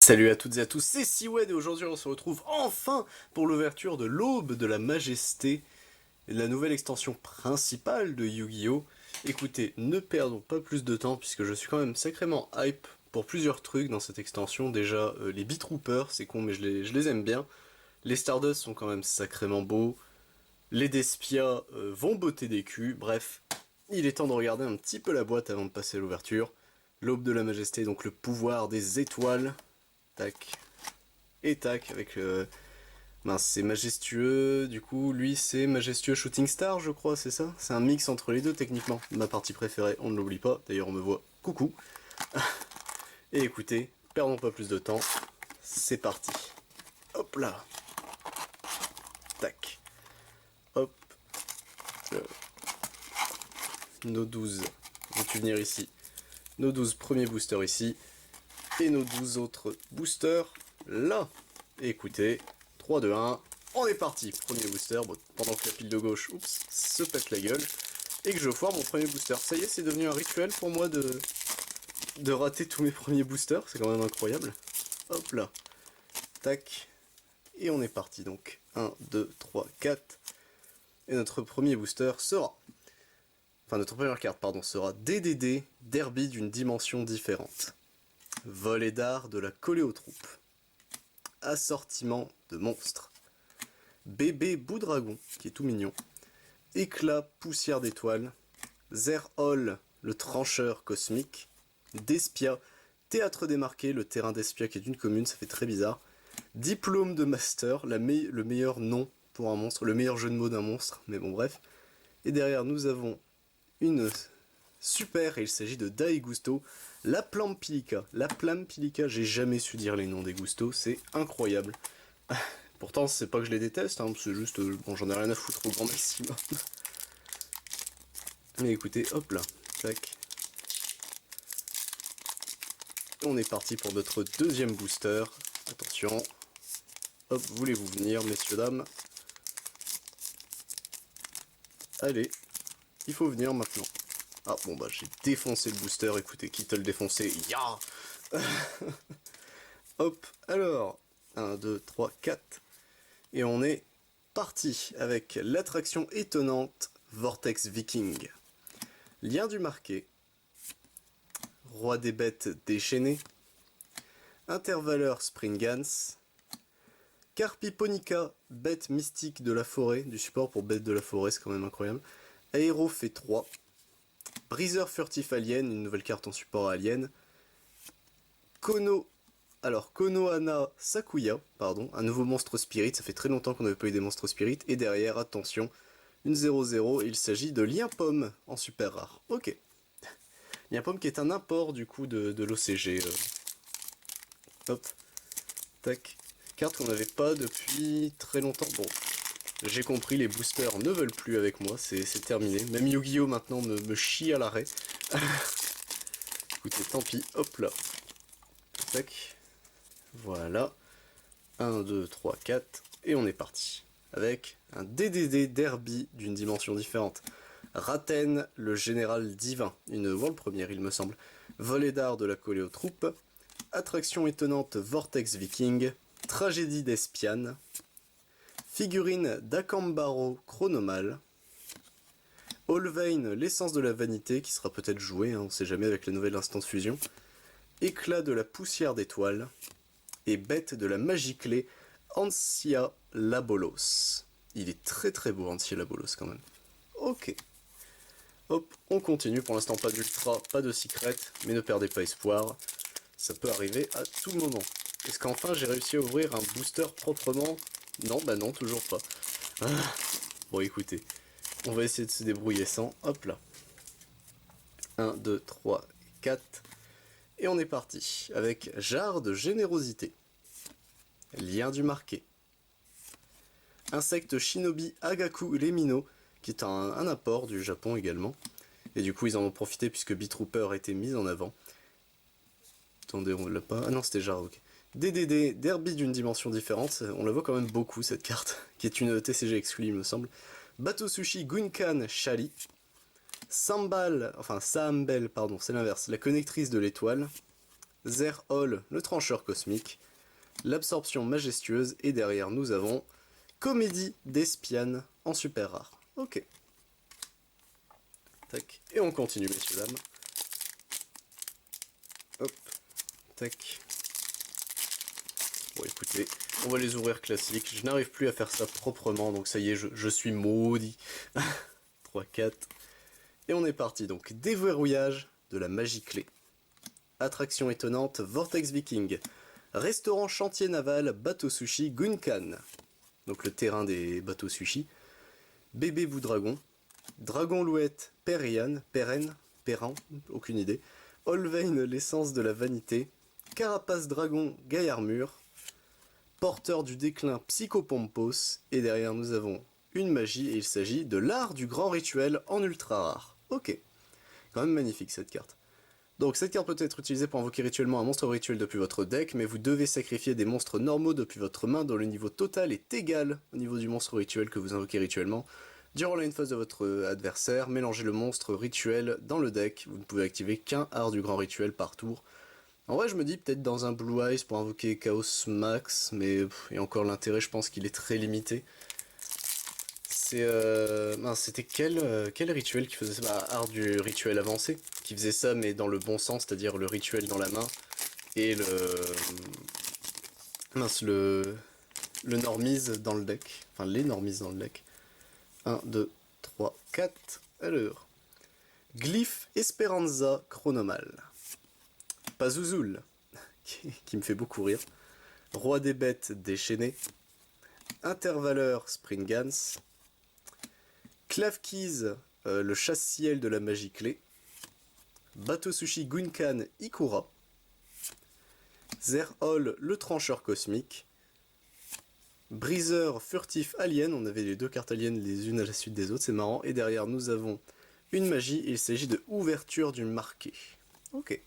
Salut à toutes et à tous, c'est Siwed et aujourd'hui on se retrouve enfin pour l'ouverture de l'Aube de la Majesté, la nouvelle extension principale de Yu-Gi-Oh! Écoutez, ne perdons pas plus de temps puisque je suis quand même sacrément hype pour plusieurs trucs dans cette extension. Déjà, les Beatroopers, c'est con mais je les aime bien. Les Stardust sont quand même sacrément beaux. Les Despia vont botter des culs. Bref, il est temps de regarder un petit peu la boîte avant de passer à l'ouverture. L'Aube de la Majesté, donc le pouvoir des étoiles. Tac. Et tac, avec mince, c'est majestueux, du coup, lui c'est majestueux Shooting Star, je crois, c'est ça? C'est un mix entre les deux, techniquement. Ma partie préférée, on ne l'oublie pas, d'ailleurs on me voit, coucou. Et écoutez, perdons pas plus de temps, c'est parti. Hop là. Tac. Hop. Euh, nos 12 vont-tu venir ici? Nos 12 premiers boosters ici. Et nos 12 autres boosters là. Et écoutez, 3, 2, 1, on est parti. Premier booster, bon, pendant que la pile de gauche, oups, se pète la gueule. Et que je foire mon premier booster. Ça y est, c'est devenu un rituel pour moi de rater tous mes premiers boosters. C'est quand même incroyable. Hop là. Tac. Et on est parti donc. 1, 2, 3, 4. Et notre premier booster sera... Enfin, notre première carte, pardon, sera DDD, Derby d'une dimension différente. Volet d'art de la Coléotrope. Assortiment de monstres. Bébé Boudragon, qui est tout mignon. Éclat poussière d'étoiles. Zerhol, le trancheur cosmique. Despia, théâtre démarqué, le terrain d'Espia qui est une commune, ça fait très bizarre. Diplôme de master, le meilleur nom pour un monstre, le meilleur jeu de mots d'un monstre, mais bon bref. Et derrière nous avons une super, et il s'agit de Daigusto, la Plampilica. La Plampilica, j'ai jamais su dire les noms des Gusto, c'est incroyable. Pourtant, c'est pas que je les déteste, hein, c'est juste, bon, j'en ai rien à foutre au grand maximum. Mais écoutez, hop là, tac. On est parti pour notre deuxième booster. Attention. Hop, voulez-vous venir, messieurs, dames? Allez, il faut venir maintenant. Ah bon bah j'ai défoncé le booster, écoutez, quitte à le défoncer, ya. Hop, alors, 1, 2, 3, 4. Et on est parti avec l'attraction étonnante Vortex Viking. Lien du marqué. Roi des bêtes déchaîné. Intervaleur Springans. Carpiponica, bête mystique de la forêt, du support pour bête de la forêt, c'est quand même incroyable. Aéro fait 3. Briseur furtif alien, une nouvelle carte en support à alien. Konohana Sakuya, pardon, un nouveau monstre spirit, ça fait très longtemps qu'on n'avait pas eu des monstres spirit. Et derrière, attention, une 0-0, il s'agit de Lien Pomme en super rare. Ok. Lien Pomme qui est un import du coup de l'OCG. Hop. Tac. Carte qu'on n'avait pas depuis très longtemps. Bon, j'ai compris, les boosters ne veulent plus avec moi, c'est terminé. Même Yu-Gi-Oh maintenant me chie à l'arrêt. Écoutez, tant pis, hop là. Tac. Voilà. 1, 2, 3, 4. Et on est parti. Avec un DDD Derby d'une dimension différente. Raten, le général divin. Une world première, il me semble. Volet d'art de la Coléotrope. Attraction étonnante Vortex Viking. Tragédie d'Espiane. Figurine d'Akambaro Chronomal. Olvein, l'essence de la vanité, qui sera peut-être jouée, hein, on sait jamais avec la nouvelle instant de fusion. Éclat de la poussière d'étoiles. Et bête de la magie clé, Ansia Labolos. Il est très très beau, Ansia Labolos, quand même. Ok. Hop, on continue. Pour l'instant, pas d'ultra, pas de secret, mais ne perdez pas espoir. Ça peut arriver à tout moment. Est-ce qu'enfin j'ai réussi à ouvrir un booster proprement? Non, bah non, toujours pas. Ah. Bon, écoutez, on va essayer de se débrouiller sans. Hop là. 1, 2, 3, 4. Et on est parti avec Jarre de générosité. Lien du marqué. Insecte Shinobi Agaku Lemino, qui est un apport du Japon également. Et du coup, ils en ont profité puisque Beatrooper a été mise en avant. Attendez, on l'a pas. Ah non, c'était Jarre, ok. DDD, Derby d'une dimension différente. On la voit quand même beaucoup cette carte, qui est une TCG exclue, il me semble. Bateau Sushi Gunkan Shali. Sambal, enfin Saambel, pardon, c'est l'inverse. La connectrice de l'étoile. Zerhol, le trancheur cosmique, l'absorption majestueuse, et derrière nous avons Comédie d'Espiane en super rare. Ok. Tac. Et on continue, messieurs, dames. Hop. Tac. Bon, écoutez, on va les ouvrir classiques. Je n'arrive plus à faire ça proprement, donc ça y est, je suis maudit. 3, 4. Et on est parti, donc. Déverrouillage de la magie clé. Attraction étonnante, Vortex Viking. Restaurant chantier naval, bateau sushi, Gunkan. Donc le terrain des bateaux sushi. Bébé Boudragon. Dragon Louette, Perian, Perran, aucune idée. Olvein, l'essence de la vanité. Carapace Dragon, Gaillarmure. Porteur du déclin, Psychopompos. Et derrière nous avons une magie, et il s'agit de l'art du grand rituel en ultra rare. Ok. Quand même magnifique cette carte. Donc cette carte peut être utilisée pour invoquer rituellement un monstre rituel depuis votre deck, mais vous devez sacrifier des monstres normaux depuis votre main dont le niveau total est égal au niveau du monstre rituel que vous invoquez rituellement. Durant la phase de votre adversaire, mélangez le monstre rituel dans le deck. Vous ne pouvez activer qu'un art du grand rituel par tour. En vrai, je me dis peut-être dans un Blue Eyes pour invoquer Chaos Max, mais et encore l'intérêt, je pense qu'il est très limité. C'était quel rituel qui faisait ça? Bah, art du rituel avancé, qui faisait ça, mais dans le bon sens, c'est-à-dire le rituel dans la main, et le normise dans le deck. Enfin, les normises dans le deck. 1, 2, 3, 4. Alors. Glyph Esperanza Chronomal. Pazuzu, qui me fait beaucoup rire. Roi des bêtes déchaîné. Intervaleur Springans. Clavkeys, le chasse-ciel de la magie clé. Bateau sushi Gunkan Ikura. Zerhol, le trancheur cosmique. Briseur furtif alien, on avait les deux cartes aliens les unes à la suite des autres, c'est marrant. Et derrière nous avons une magie, il s'agit de ouverture du marqué. Ok.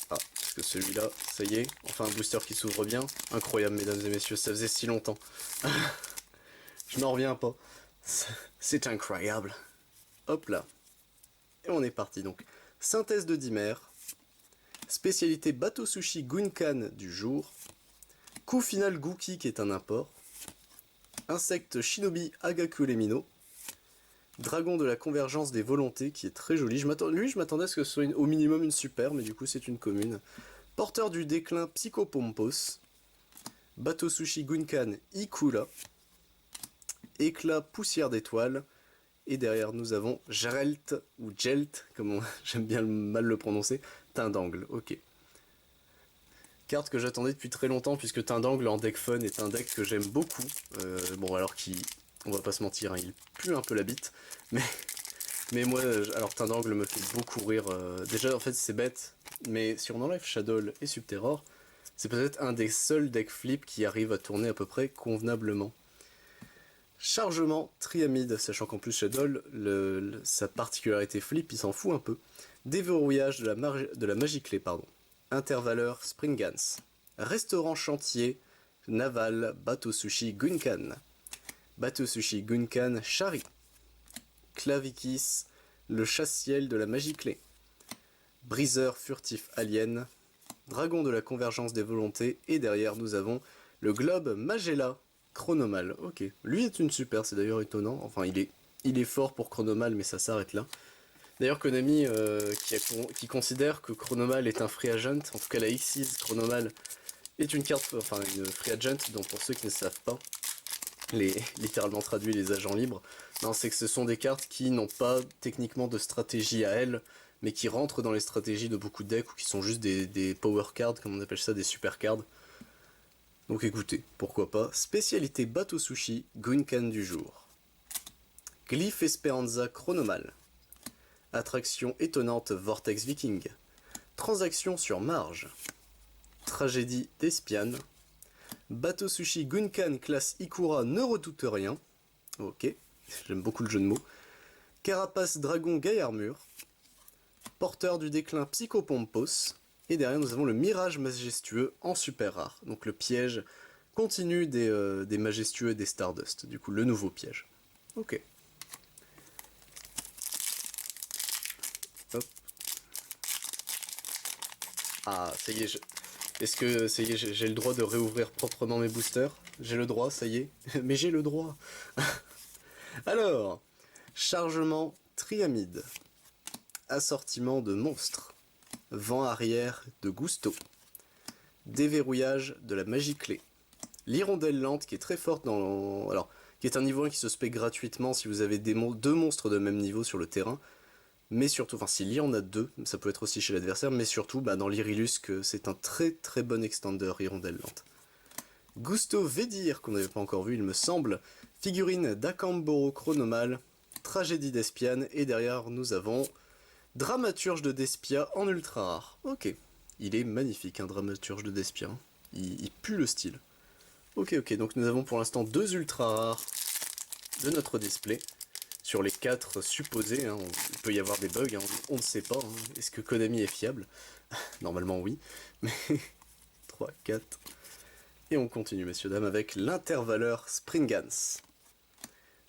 Ah, parce que celui-là, ça y est, enfin un booster qui s'ouvre bien. Incroyable, mesdames et messieurs, ça faisait si longtemps. Je n'en reviens pas. C'est incroyable. Hop là. Et on est parti donc. Synthèse de dimère. Spécialité bateau sushi Gunkan du jour. Coup final Gookie qui est un import. Insecte Shinobi Agakulemino. Dragon de la convergence des volontés qui est très joli. Lui, je m'attendais à ce que ce soit au minimum une super, mais du coup c'est une commune. Porteur du déclin Psychopompos. Bateau sushi Gunkan Ikula. Éclat poussière d'étoiles. Et derrière nous avons Jarelt, ou Jelt, comme j'aime bien mal le prononcer, Teint d'angle, ok. Carte que j'attendais depuis très longtemps, puisque Teint d'angle en deck fun est un deck que j'aime beaucoup. Bon, alors on va pas se mentir, hein, il pue un peu la bite, mais moi, alors Teint d'angle me fait beaucoup rire. Déjà, en fait, c'est bête, mais si on enlève Shadow et Subterror, c'est peut-être un des seuls decks flip qui arrive à tourner à peu près convenablement. Chargement triamide, sachant qu'en plus Shadow, sa particularité flip, il s'en fout un peu. Déverrouillage de la magie clé, pardon. Intervaleur Springans. Restaurant chantier naval bateau sushi Gunkan. Bateau sushi Gunkan Shari. Clavikis, le chasse-ciel de la magie clé. Briseur furtif alien. Dragon de la convergence des volontés. Et derrière nous avons le globe Magella. Chronomal, ok. Lui est une super, c'est d'ailleurs étonnant. Enfin, il est fort pour Chronomal, mais ça s'arrête là. D'ailleurs, Konami, qui considère que Chronomal est un free agent, en tout cas la Xyz Chronomal est une carte, enfin une free agent, donc pour ceux qui ne savent pas, littéralement traduit les agents libres, non, c'est que ce sont des cartes qui n'ont pas techniquement de stratégie à elles, mais qui rentrent dans les stratégies de beaucoup de decks, ou qui sont juste des power cards, comme on appelle ça, des super cards. Donc écoutez, pourquoi pas. Spécialité bateau sushi, Gunkan du jour. Glyph Esperanza Chronomal. Attraction étonnante Vortex Viking. Transaction sur marge. Tragédie d'Espiane. Bateau sushi Gunkan classe Ikura ne redoute rien. Ok, j'aime beaucoup le jeu de mots. Carapace Dragon Gaillarmure. Porteur du déclin Psychopompos. Et derrière nous avons le Mirage Majestueux en super rare. Donc le piège continu des Majestueux et des Stardust. Du coup le nouveau piège. Ok. Hop, Ah, ça y est, est-ce que ça y est, j'ai le droit de réouvrir proprement mes boosters? J'ai le droit, ça y est. Mais j'ai le droit. Alors, chargement triamide. Assortiment de monstres. Vent arrière de Gusto. Déverrouillage de la magie clé. L'hirondelle lente qui est très forte dans... Alors, qui est un niveau 1 qui se spec gratuitement si vous avez deux monstres de même niveau sur le terrain. Mais surtout, enfin s'il y en a deux, ça peut être aussi chez l'adversaire, mais surtout dans l'Irilus, c'est un très très bon extender hirondelle lente. Gusto Vedir, qu'on n'avait pas encore vu il me semble, figurine d'Akamboro Chronomal, tragédie d'Espiane, et derrière nous avons Dramaturge de Despia en ultra rare. Ok, il est magnifique un Dramaturge de Despia, il pue le style. Ok, donc nous avons pour l'instant 2 ultra rares de notre display. Sur les 4 supposés, hein, il peut y avoir des bugs, hein, on ne sait pas. Hein. Est-ce que Konami est fiable? Normalement oui, mais 3, 4. Et on continue, messieurs, dames, avec l'intervaleur Springans.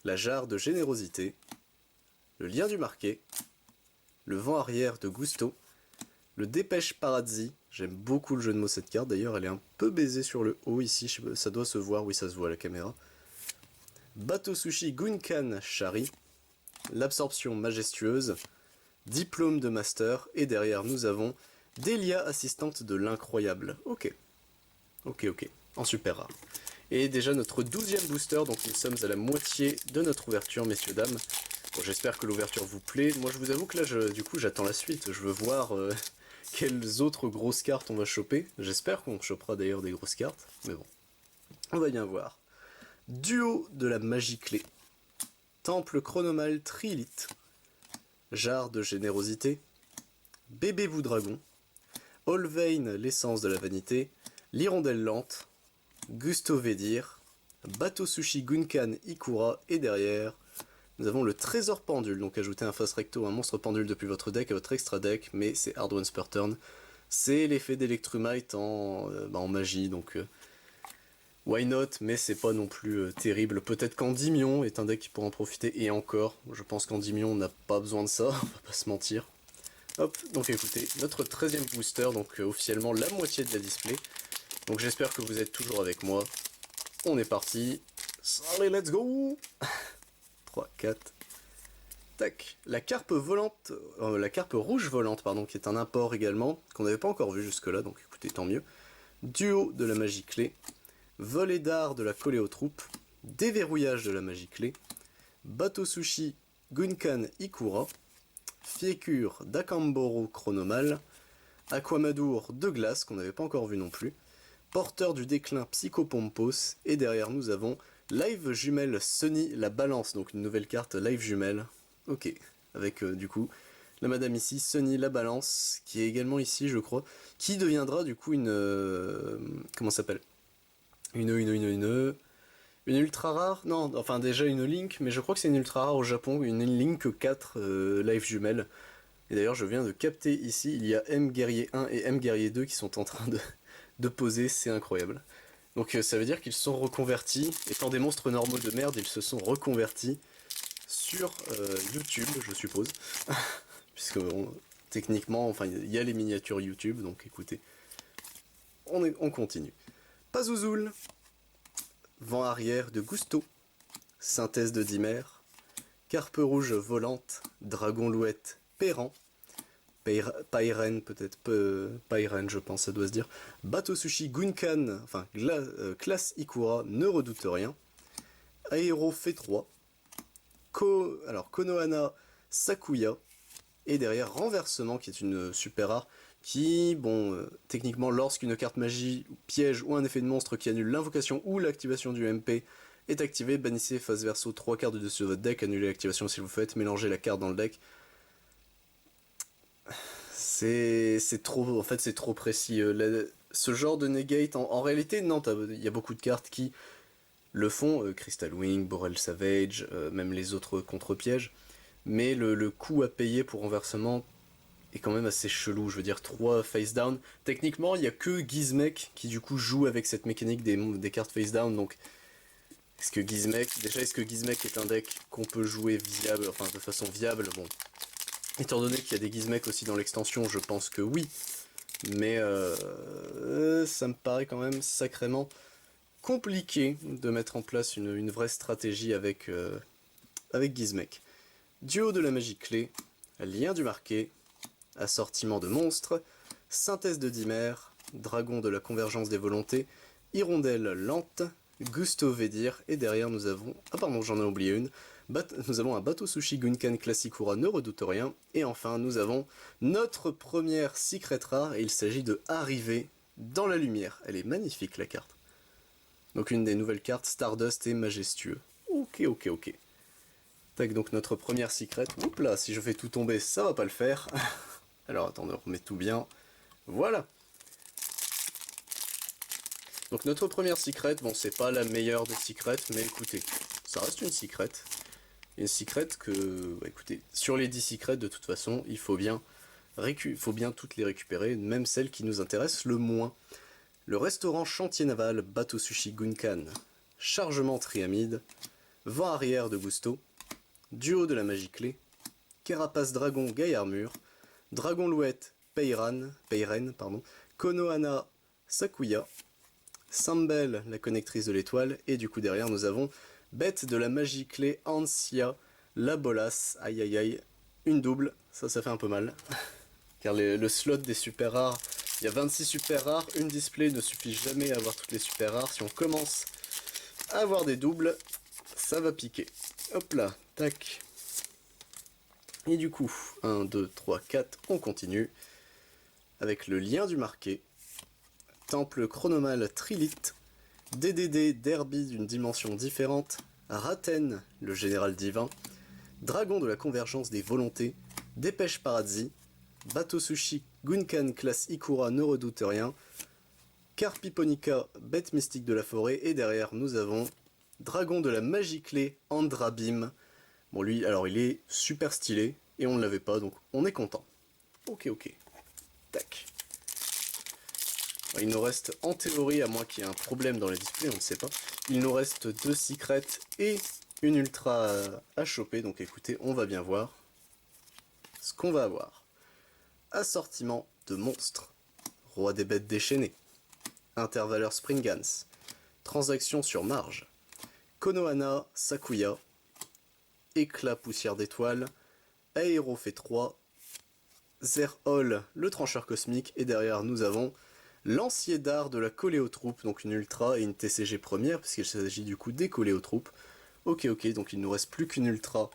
La jarre de générosité. Le lien du marqué. Le vent arrière de Gusto. Le dépêche Parazzi. J'aime beaucoup le jeu de mots cette carte, d'ailleurs elle est un peu baisée sur le haut ici, ça doit se voir, oui ça se voit à la caméra. Bateau Sushi Gunkan Shari. L'absorption majestueuse, diplôme de master, et derrière nous avons Delia, assistante de l'incroyable. Ok, en super rare. Et déjà notre 12e booster, donc nous sommes à la moitié de notre ouverture, messieurs, dames. Bon, j'espère que l'ouverture vous plaît. Moi je vous avoue que là, du coup, j'attends la suite. Je veux voir quelles autres grosses cartes on va choper. J'espère qu'on chopera d'ailleurs des grosses cartes, mais bon, on va bien voir. Duo de la magie clé. Temple chronomal Trilith, jarre de générosité, bébé Boudragon, Olvein, l'essence de la vanité, l'hirondelle lente, Gusto Vedir, bateau sushi Gunkan Ikura, et derrière, nous avons le trésor pendule, donc ajoutez un face recto, un monstre pendule depuis votre deck à votre extra deck, mais c'est hard once per turn. C'est l'effet d'Electrumite en magie, donc... why not, mais c'est pas non plus terrible. Peut-être qu'Endymion est un deck qui pourra en profiter, et encore, je pense qu'Endymion n'a pas besoin de ça, on va pas se mentir. Hop, donc écoutez, notre 13e booster, donc officiellement la moitié de la display. Donc j'espère que vous êtes toujours avec moi. On est parti. Allez, let's go. 3, 4. Tac. La carpe volante, la carpe rouge volante, pardon, qui est un import également, qu'on n'avait pas encore vu jusque-là, donc écoutez, tant mieux. Duo de la magie clé. Volée d'art de la coller aux troupes, déverrouillage de la magie clé, bateau sushi Gunkan Ikura, fiécure d'Akamboro Chronomal, Aquamadour de glace qu'on n'avait pas encore vu non plus, porteur du déclin Psychopompos, et derrière nous avons Live Jumelle Sunny la balance, donc une nouvelle carte Live Jumelle, ok, avec du coup la madame ici, Sunny la balance, qui est également ici je crois, qui deviendra du coup une... comment ça s'appelle? Une ultra rare? Non, enfin déjà une Link, mais je crois que c'est une ultra rare au Japon, une Link 4 Live Jumelle. Et d'ailleurs je viens de capter ici, il y a M Guerrier 1 et M Guerrier 2 qui sont en train de poser, c'est incroyable. Donc ça veut dire qu'ils se sont reconvertis, étant des monstres normaux de merde, ils se sont reconvertis sur YouTube, je suppose. Puisque techniquement, enfin il y a les miniatures YouTube, donc écoutez, on continue. Pazouzoul, vent arrière de Gusto, synthèse de Dimer, carpe rouge volante, dragon louette Perran, Pairen peut-être, Pairen je pense ça doit se dire, bateau sushi Gunkan, enfin classe Ikura, ne redoute rien, Aéro fait 3, Konohana Sakuya, et derrière renversement qui est une super rare, qui, bon, techniquement, lorsqu'une carte magie, piège ou un effet de monstre qui annule l'invocation ou l'activation du MP est activé, bannissez face verso 3 cartes de dessus de votre deck, annulez l'activation si vous faites, mélangez la carte dans le deck. C'est trop, en fait c'est trop précis. Ce genre de negate, en réalité, non, il y a beaucoup de cartes qui le font, Crystal Wing, Borel Savage, même les autres contre-pièges, mais le coût à payer pour renversement est quand même assez chelou, je veux dire 3 face down. Techniquement, il n'y a que Gizmek qui du coup joue avec cette mécanique des cartes face down, donc est-ce que Gizmek est un deck qu'on peut jouer viable, enfin de façon viable, bon. Étant donné qu'il y a des Gizmek aussi dans l'extension, je pense que oui. mais ça me paraît quand même sacrément compliqué de mettre en place une vraie stratégie avec Gizmek. Duo de la magie clé, lien du marqué, assortiment de monstres, synthèse de dimère, dragon de la convergence des volontés, hirondelle lente, Gusto Vedir, et derrière nous avons... Ah pardon, j'en ai oublié une. Nous avons un bateau sushi Gunkan Classicura, ne redoute rien. Et enfin, nous avons notre première secret rare, et il s'agit de Arriver dans la lumière. Elle est magnifique, la carte. Donc une des nouvelles cartes, Stardust et Majestueux. Ok, ok, ok. Tac, donc notre première secret. Oups là, si je fais tout tomber, ça va pas le faire. Alors attendez, on remet tout bien. Voilà. Donc notre première secret, bon c'est pas la meilleure des secrets, mais écoutez, ça reste une secret. Une secret que, bah, écoutez, sur les 10 secrets de toute façon, il faut bien toutes les récupérer, même celles qui nous intéressent le moins. Le restaurant Chantier Naval, Bateau Sushi Gunkan, Chargement Triamide, Vent arrière de Gusto, Duo de la magie clé, Carapace Dragon Gaille Armure, Dragon Louette Peiren, Konohana Sakuya, Sambel, la connectrice de l'étoile, et du coup derrière nous avons Bête de la magie clé Ansia, la Bolas, aïe aïe aïe, une double, ça fait un peu mal, car le slot des super rares, il y a 26 super rares, une display ne suffit jamais à avoir toutes les super rares, si on commence à avoir des doubles, ça va piquer. Hop là, tac. Et du coup, 1, 2, 3, 4, on continue, avec le lien du marqué, Temple chronomal Trilith, DDD Derby d'une dimension différente, Raten, le général divin, Dragon de la convergence des volontés, Dépêche Paradis, Bateau Sushi Gunkan classe Ikura ne redoute rien, Carpiponica, bête mystique de la forêt, et derrière nous avons Dragon de la magie clé Andrabim. Bon lui, alors il est super stylé, et on ne l'avait pas, donc on est content. Ok, ok. Tac. Il nous reste, en théorie, à moins qu'il y ait un problème dans les displays, on ne sait pas, il nous reste 2 secrets et une ultra à choper, donc écoutez, on va bien voir ce qu'on va avoir. Assortiment de monstres, roi des bêtes déchaînées, intervaleur Springans, transaction sur marge, Konohana Sakuya, éclat poussière d'étoiles, Aéro fait 3, Zerhol, le trancheur cosmique, et derrière nous avons Lancier d'art de la Coléotrope, donc une ultra et une TCG première, puisqu'il s'agit du coup des Coléotroupes. Ok, ok, donc il ne nous reste plus qu'une ultra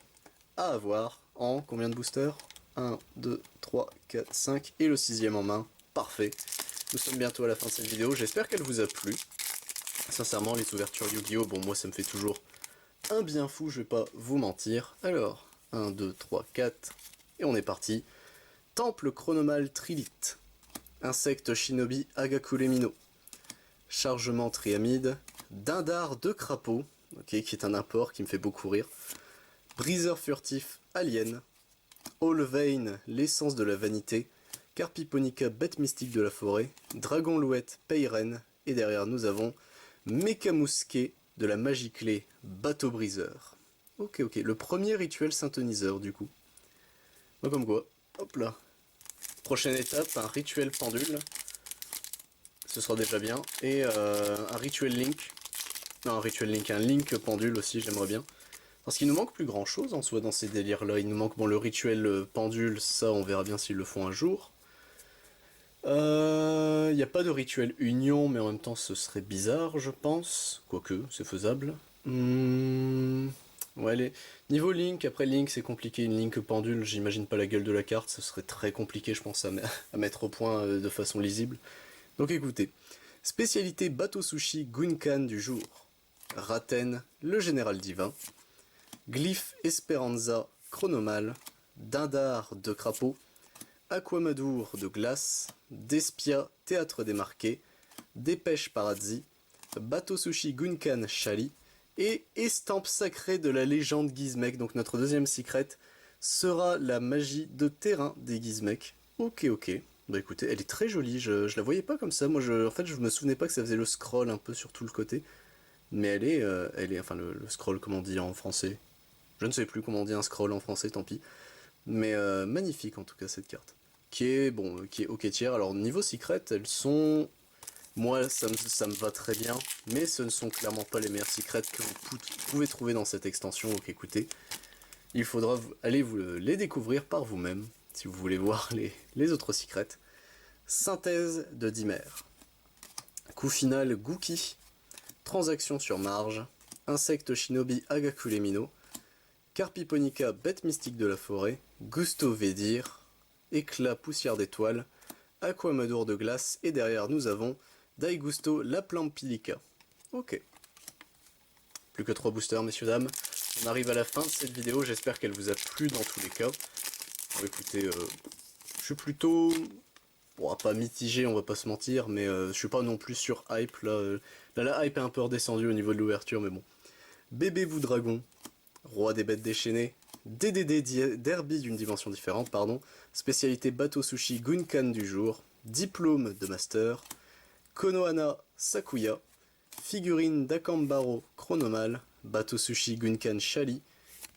à avoir en combien de boosters? 1, 2, 3, 4, 5, et le 6ème en main. Parfait. Nous sommes bientôt à la fin de cette vidéo, j'espère qu'elle vous a plu. Sincèrement, les ouvertures Yu-Gi-Oh! Bon, moi ça me fait toujours un bien fou, je vais pas vous mentir. Alors, 1, 2, 3, 4, et on est parti. Temple chronomal Trilith. Insecte Shinobi Agakure Mino, Chargement Triamide, Dindar de Crapaud, qui est un import qui me fait beaucoup rire, Briseur Furtif Alien, Allvein, l'essence de la vanité, Carpiponica, bête mystique de la forêt, Dragon Louette Peiren, et derrière nous avons Mekamuske de la magie clé, Bateau Briseur. Ok, ok, le premier rituel synthoniseur du coup. Bon, comme quoi, hop là. Prochaine étape, un rituel pendule. Ce sera déjà bien. Et un rituel link. Non, un rituel link, un link pendule aussi, j'aimerais bien. Parce qu'il nous manque plus grand chose en soi dans ces délires là. Il nous manque, bon, le rituel pendule, ça on verra bien s'ils le font un jour. Il n'y a pas de rituel union, mais en même temps ce serait bizarre, je pense. Quoique, c'est faisable. Ouais, niveau Link, après Link c'est compliqué, une Link pendule, j'imagine pas la gueule de la carte, ce serait très compliqué je pense à mettre au point de façon lisible. Donc écoutez, spécialité bateau sushi Gunkan du jour, Raten, le général divin, Glyphe Esperanza Chronomal, Dindar de crapaud, Aquamadour de glace, Despia théâtre des marqués, Dépêche Paradis, Bateau sushi Gunkan Chali, et estampe sacrée de la légende Gizmek. Donc notre deuxième secret sera la magie de terrain des Gizmek. Ok, ok. Bah écoutez, elle est très jolie, je la voyais pas comme ça. Moi, en fait, je me souvenais pas que ça faisait le scroll un peu sur tout le côté. Mais elle est enfin, le scroll, comment on dit en français. Je ne sais plus comment on dit un scroll en français, tant pis. Mais magnifique en tout cas cette carte. qui est, bon, qui est ok tier. Alors niveau secret, elles sont... Moi, ça me va très bien, mais ce ne sont clairement pas les meilleurs secrets que vous pouvez trouver dans cette extension, donc écoutez, il faudra aller les découvrir par vous-même, si vous voulez voir les autres secrets. Synthèse de Dimmer. Coup final, Gookie. Transaction sur marge. Insecte Shinobi Agakulemino. Carpiponica, bête mystique de la forêt. Gusto Védir. Éclat poussière d'étoile. Aquamadour de glace. Et derrière, nous avons Daigusto Laplampilica. Ok. Plus que 3 boosters, messieurs, dames. On arrive à la fin de cette vidéo. J'espère qu'elle vous a plu dans tous les cas. Bon, écoutez, je suis plutôt... Bon, pas mitigé, on va pas se mentir, mais je suis pas non plus sur hype. Là, la hype est un peu redescendue au niveau de l'ouverture, mais bon. Bébé Boudragon, roi des bêtes déchaînées. DDD Derby d'une dimension différente, pardon. Spécialité bateau sushi Gunkan du jour. Diplôme de master. Konohana Sakuya. Figurine d'Akambaro Chronomal. Bateau sushi Gunkan Shali.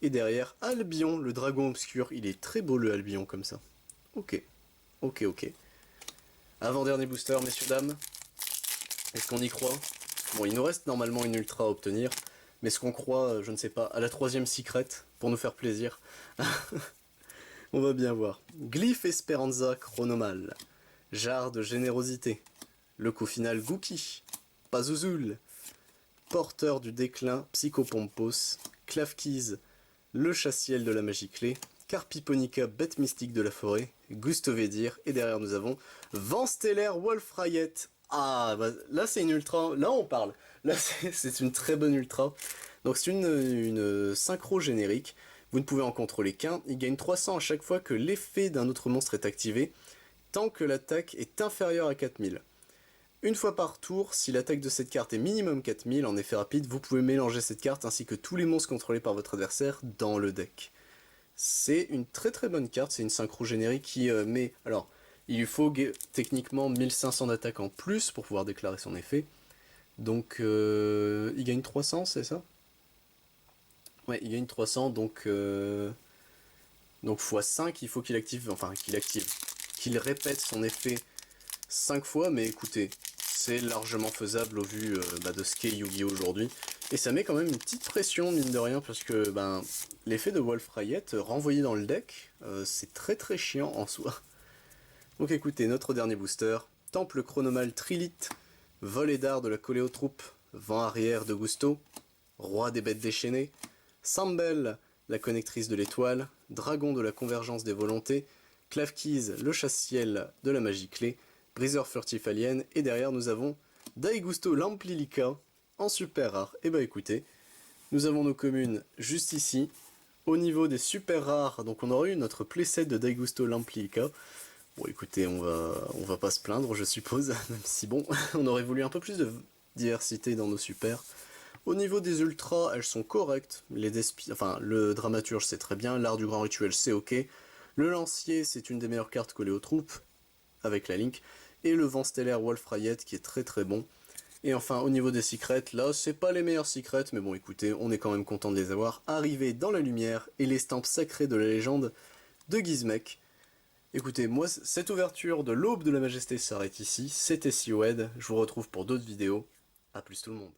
Et derrière, Albion, le dragon obscur. Il est très beau le Albion comme ça. Ok. Ok. Avant-dernier booster, messieurs, dames. Est-ce qu'on y croit? Bon, il nous reste normalement une ultra à obtenir. Mais est-ce qu'on croit, je ne sais pas, à la 3ème secret, pour nous faire plaisir? On va bien voir. Glyph Esperanza Chronomal. Jarre de générosité. Le coup final Gookie. Pazuzul. Porteur du déclin Psychopompos. Clavkeys. Le chassiel de la magie clé. Carpiponica, bête mystique de la forêt, Gusto Védir, et derrière nous avons Vent stellaire Wolfriet. Ah, bah, là c'est une ultra, là on parle, là c'est une très bonne ultra. Donc c'est une synchro générique, vous ne pouvez en contrôler qu'un, il gagne 300 à chaque fois que l'effet d'un autre monstre est activé, tant que l'attaque est inférieure à 4000. Une fois par tour, si l'attaque de cette carte est minimum 4000 en effet rapide, vous pouvez mélanger cette carte ainsi que tous les monstres contrôlés par votre adversaire dans le deck. C'est une très bonne carte, c'est une synchro générique qui met... Alors, il lui faut techniquement 1500 d'attaque en plus pour pouvoir déclarer son effet. Donc, il gagne 300, c'est ça? Ouais, il gagne 300, donc x5, il faut qu'il active... Enfin, qu'il répète son effet 5 fois, mais écoutez, c'est largement faisable au vu de ce qu'est Yu-Gi-Oh! Aujourd'hui. Et ça met quand même une petite pression, mine de rien, parce que l'effet de Wolfriet renvoyé dans le deck, c'est très chiant en soi. Donc écoutez, notre dernier booster, Temple Chronomal Trilith, Vol d'art de la Coléotrope, Vent arrière de Gusto, Roi des bêtes déchaînées, Sambel, la connectrice de l'étoile, Dragon de la convergence des volontés, Clavkeys, le chasse-ciel de la magie clé, Briseur furtif alien, et derrière nous avons Daigusto Lamplilica, en super rare. Et bah écoutez, nous avons nos communes juste ici. Au niveau des super rares, donc on aura eu notre playset de Daigusto Lamplilica. Bon écoutez, on va pas se plaindre je suppose, même si bon, on aurait voulu un peu plus de diversité dans nos super. Au niveau des ultras, elles sont correctes. Le dramaturge c'est très bien, l'art du grand rituel c'est ok. Le lancier c'est une des meilleures cartes collées aux troupes, avec la Link. Et le vent stellaire Wolfriet qui est très bon. Et enfin, au niveau des secrets, là, c'est pas les meilleurs secrets, mais bon, écoutez, on est quand même content de les avoir arrivés dans la lumière et l'estampe sacrée de la légende de Gizmek. Écoutez, moi, cette ouverture de l'aube de la majesté s'arrête ici. C'était Sioed, je vous retrouve pour d'autres vidéos. A plus tout le monde.